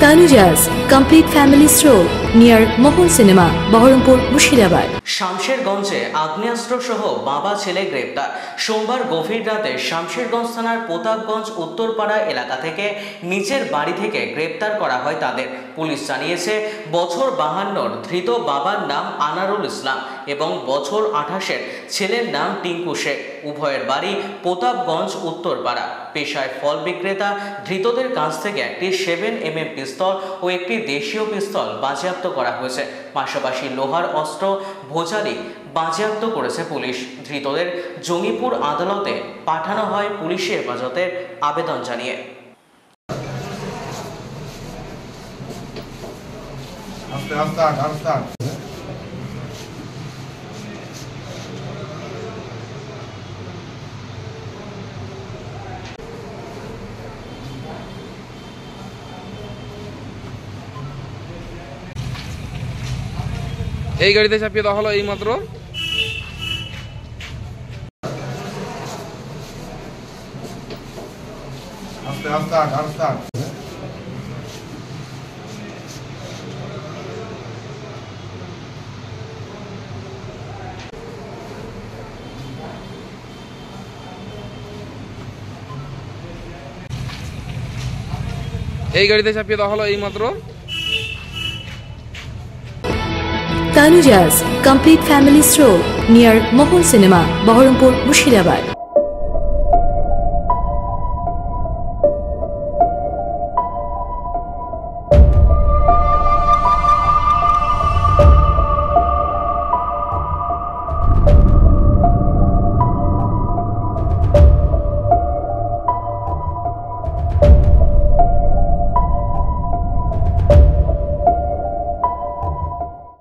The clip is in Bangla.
Tanujas complete family stroll near Mohol Cinema, Baharampur, Mushirabad. শামশেরগঞ্জে আগ্নেয়াস্ত্র সহ বাবা ছেলে গ্রেপ্তার। সোমবার গভীর রাতে শামশেরগঞ্জ থানার প্রতাপগঞ্জ উত্তরপাড়া এলাকা থেকে নিজের বাড়ি থেকে গ্রেপ্তার করা হয় তাদের। পুলিশ জানিয়েছে, বছর 52-র ধৃত বাবার নাম আনারুল ইসলাম এবং বছর 28-এর ছেলের নাম টিঙ্কু শেখ। উভয়ের বাড়ি প্রতাপগঞ্জ উত্তরপাড়া। পেশায় ফল বিক্রেতা। ধৃতদের কাছ থেকে একটি 7mm পিস্তল ও একটি দেশীয় পিস্তল বাজেয়াপ্ত করা হয়েছে। পাশাপাশি লোহার অস্ত্র ভোজালি বাজেয়াপ্ত করেছে পুলিশ। ধৃতদের জঙ্গিপুর আদালতে পাঠানো হয় পুলিশি হেফাজতের আবেদন জানিয়ে। এই গাড়িতে চাপিয়ে দেওয়া হলো এইমাত্র। এই গাড়িতে চাপিয়ে দেওয়া হলো এইমাত্র। Tanujas complete family stroll near Mohol Cinema, Baharampur, Mushirabad.